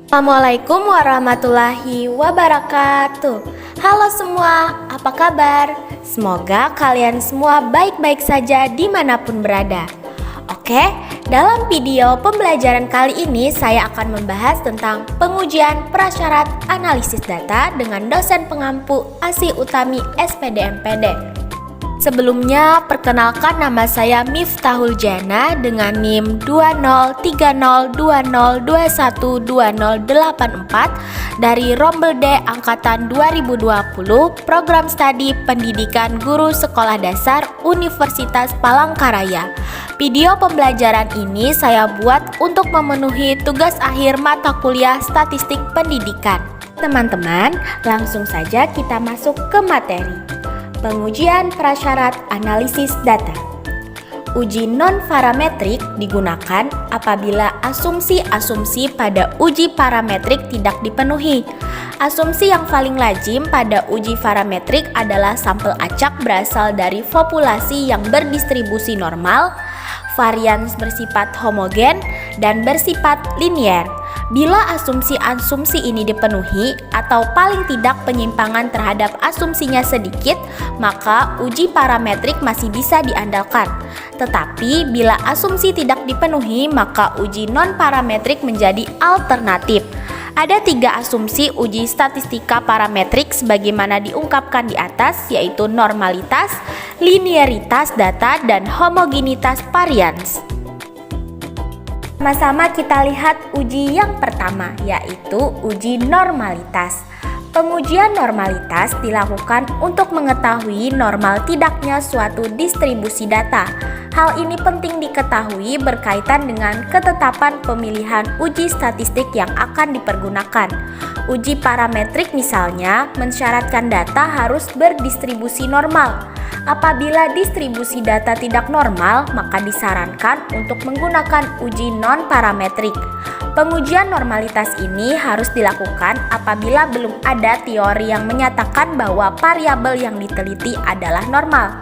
Assalamualaikum warahmatullahi wabarakatuh. Halo semua, apa kabar? Semoga kalian semua baik-baik saja dimanapun berada. Oke, dalam video pembelajaran kali ini saya akan membahas tentang pengujian prasyarat analisis data dengan dosen pengampu Asih Utami SPD MPD. Sebelumnya, perkenalkan nama saya Miftahul Jana dengan NIM 20302021284 dari Rombel D Angkatan 2020, Program Studi Pendidikan Guru Sekolah Dasar Universitas Palangkaraya. Video pembelajaran ini saya buat untuk memenuhi tugas akhir mata kuliah Statistik Pendidikan. Teman-teman, langsung saja kita masuk ke materi. Pengujian prasyarat analisis data. Uji non-parametrik digunakan apabila asumsi-asumsi pada uji parametrik tidak dipenuhi. Asumsi yang paling lazim pada uji parametrik adalah sampel acak berasal dari populasi yang berdistribusi normal, varian bersifat homogen, dan bersifat linier. Bila asumsi-asumsi ini dipenuhi atau paling tidak penyimpangan terhadap asumsinya sedikit, maka uji parametrik masih bisa diandalkan. Tetapi bila asumsi tidak dipenuhi, maka uji non-parametrik menjadi alternatif. Ada 3 asumsi uji statistika parametrik sebagaimana diungkapkan di atas, yaitu normalitas, linearitas data, dan homogenitas varians. Sama-sama kita lihat uji yang pertama, yaitu uji normalitas. Pengujian normalitas dilakukan untuk mengetahui normal tidaknya suatu distribusi data. Hal ini penting diketahui berkaitan dengan ketetapan pemilihan uji statistik yang akan dipergunakan. Uji parametrik misalnya mensyaratkan data harus berdistribusi normal. Apabila distribusi data tidak normal, maka disarankan untuk menggunakan uji non-parametrik. Pengujian normalitas ini harus dilakukan apabila belum ada teori yang menyatakan bahwa variabel yang diteliti adalah normal.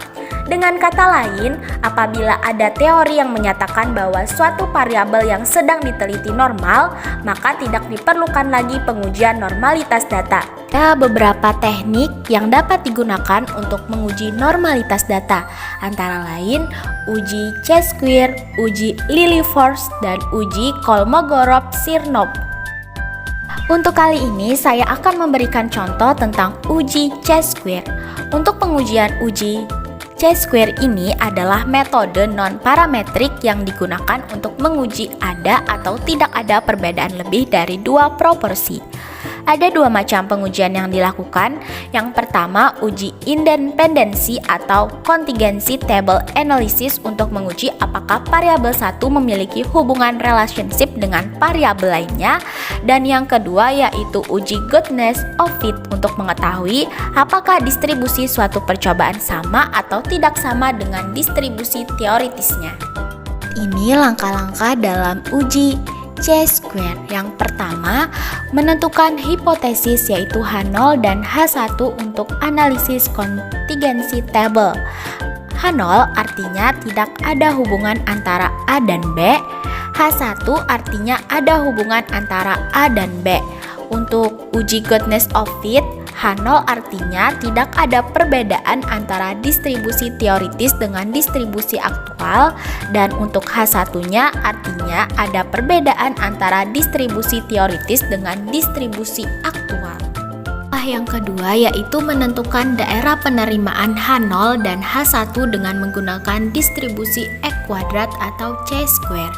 Dengan kata lain, apabila ada teori yang menyatakan bahwa suatu variabel yang sedang diteliti normal, maka tidak diperlukan lagi pengujian normalitas data. Ada beberapa teknik yang dapat digunakan untuk menguji normalitas data, antara lain uji Chesquier, uji Lilliefors, dan uji Kolmogorov-Smirnov. Untuk kali ini saya akan memberikan contoh tentang uji Chesquier. Untuk pengujian uji Chesquier ini adalah metode non-parametrik yang digunakan untuk menguji ada atau tidak ada perbedaan lebih dari 2 proporsi. Ada 2 macam pengujian yang dilakukan. Yang pertama, uji independensi atau contingency table analysis untuk menguji apakah variabel 1 memiliki hubungan relationship dengan variabel lainnya. Dan yang kedua yaitu uji goodness of fit untuk mengetahui apakah distribusi suatu percobaan sama atau tidak sama dengan distribusi teoritisnya. Ini langkah-langkah dalam uji Chesquier. Yang pertama, menentukan hipotesis yaitu H0 dan H1 untuk analisis contingency table. H0 artinya tidak ada hubungan antara A dan B. H1 artinya ada hubungan antara A dan B. Untuk uji goodness of fit, H0 artinya tidak ada perbedaan antara distribusi teoritis dengan distribusi aktual, dan untuk H1-nya artinya ada perbedaan antara distribusi teoritis dengan distribusi aktual. Yang kedua yaitu menentukan daerah penerimaan H0 dan H1 dengan menggunakan distribusi E² atau Chi-square.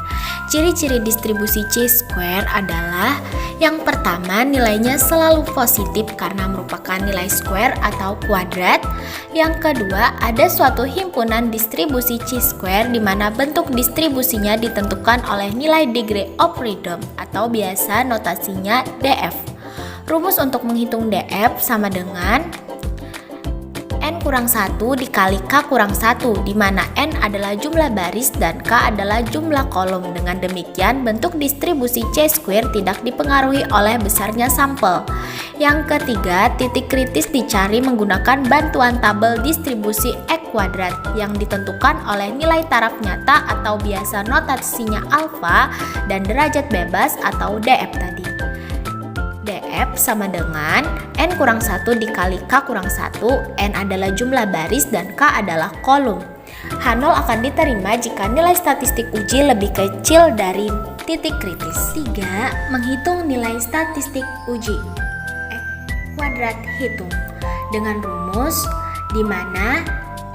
Ciri-ciri distribusi Chi-square adalah yang pertama, nilainya selalu positif karena merupakan nilai square atau kuadrat. Yang kedua, ada suatu himpunan distribusi Chi-square di mana bentuk distribusinya ditentukan oleh nilai degree of freedom atau biasa notasinya DF. Rumus untuk menghitung DF sama dengan N-1 dikali K-1, di mana N adalah jumlah baris dan K adalah jumlah kolom. Dengan demikian, bentuk distribusi Chi-square tidak dipengaruhi oleh besarnya sampel. Yang ketiga, titik kritis dicari menggunakan bantuan tabel distribusi E² yang ditentukan oleh nilai taraf nyata atau biasa notasinya alfa dan derajat bebas atau DF tadi. F sama dengan N kurang 1 dikali K kurang 1, N adalah jumlah baris dan K adalah kolom. H0 akan diterima jika nilai statistik uji lebih kecil dari titik kritis. 3. Menghitung nilai statistik uji. X kuadrat hitung. Dengan rumus di mana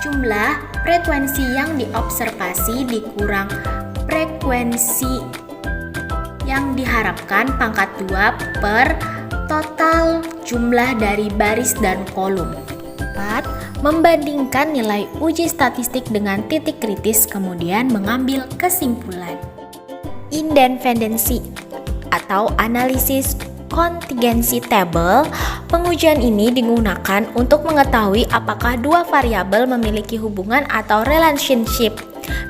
jumlah frekuensi yang diobservasi dikurang frekuensi yang diharapkan pangkat 2 per total jumlah dari baris dan kolom. 4. Membandingkan nilai uji statistik dengan titik kritis kemudian mengambil kesimpulan. Independensi atau analisis contingency table. Pengujian ini digunakan untuk mengetahui apakah dua variabel memiliki hubungan atau relationship.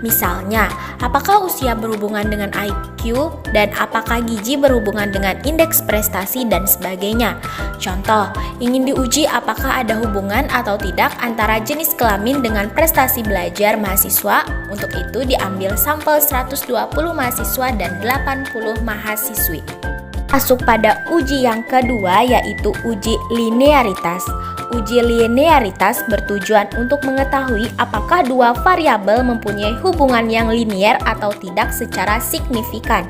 Misalnya, apakah usia berhubungan dengan IQ dan apakah gizi berhubungan dengan indeks prestasi dan sebagainya. Contoh, ingin diuji apakah ada hubungan atau tidak antara jenis kelamin dengan prestasi belajar mahasiswa. Untuk itu diambil sampel 120 mahasiswa dan 80 mahasiswi. Masuk pada uji yang kedua, yaitu uji linearitas. Uji linearitas bertujuan untuk mengetahui apakah dua variabel mempunyai hubungan yang linier atau tidak secara signifikan.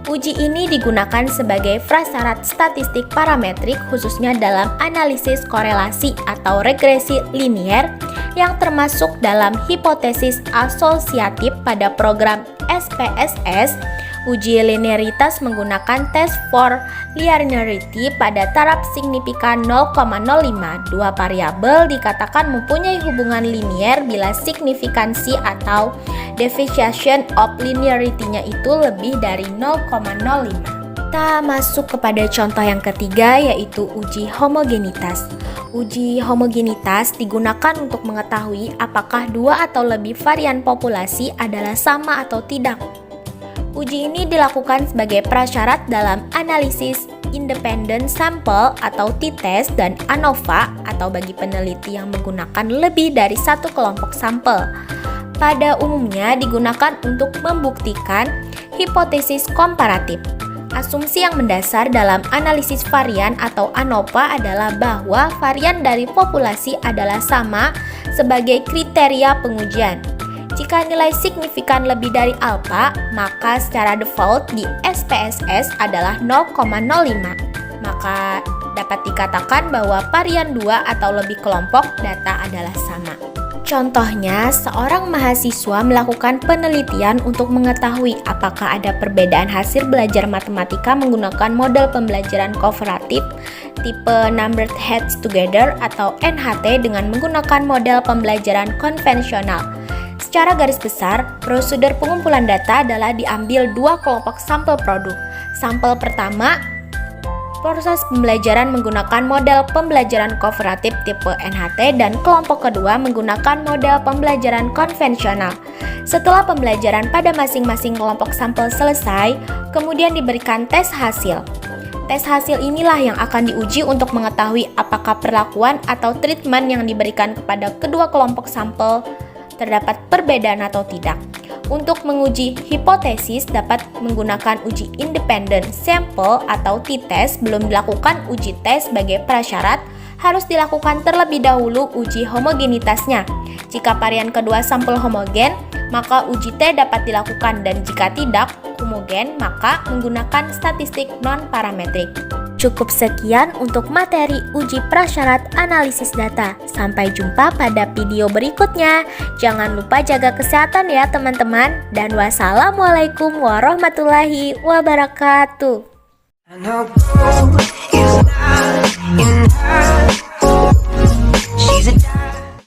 Uji ini digunakan sebagai prasyarat statistik parametrik khususnya dalam analisis korelasi atau regresi linier yang termasuk dalam hipotesis asosiatif pada program SPSS. Uji linearitas menggunakan tes for linearity pada taraf signifikan 0,05. Dua variabel dikatakan mempunyai hubungan linier bila signifikansi atau deviation of linearity-nya itu lebih dari 0,05. Kita masuk kepada contoh yang ketiga, yaitu uji homogenitas. Uji homogenitas digunakan untuk mengetahui apakah dua atau lebih varian populasi adalah sama atau tidak. Uji ini dilakukan sebagai prasyarat dalam analisis independent sample atau t-test dan ANOVA atau bagi peneliti yang menggunakan lebih dari satu kelompok sampel. Pada umumnya digunakan untuk membuktikan hipotesis komparatif. Asumsi yang mendasar dalam analisis varian atau ANOVA adalah bahwa varian dari populasi adalah sama sebagai kriteria pengujian. Jika nilai signifikan lebih dari alfa, maka secara default di SPSS adalah 0,05. Maka dapat dikatakan bahwa varian 2 atau lebih kelompok data adalah sama. Contohnya, seorang mahasiswa melakukan penelitian untuk mengetahui apakah ada perbedaan hasil belajar matematika menggunakan model pembelajaran kooperatif tipe Numbered Heads Together atau NHT dengan menggunakan model pembelajaran konvensional. Secara garis besar, prosedur pengumpulan data adalah diambil dua kelompok sampel produk. Sampel pertama, proses pembelajaran menggunakan model pembelajaran kooperatif tipe NHT dan kelompok kedua menggunakan model pembelajaran konvensional. Setelah pembelajaran pada masing-masing kelompok sampel selesai, kemudian diberikan tes hasil. Tes hasil inilah yang akan diuji untuk mengetahui apakah perlakuan atau treatment yang diberikan kepada kedua kelompok sampel terdapat perbedaan atau tidak. Untuk menguji hipotesis dapat menggunakan uji independent sample atau t-test. Belum dilakukan uji tes sebagai prasyarat, harus dilakukan terlebih dahulu uji homogenitasnya. Jika varian kedua sampel homogen, maka uji T dapat dilakukan, dan jika tidak homogen, maka menggunakan statistik non-parametrik. Cukup sekian untuk materi uji prasyarat analisis data. Sampai jumpa pada video berikutnya. Jangan lupa jaga kesehatan ya teman-teman. Dan wassalamualaikum warahmatullahi wabarakatuh.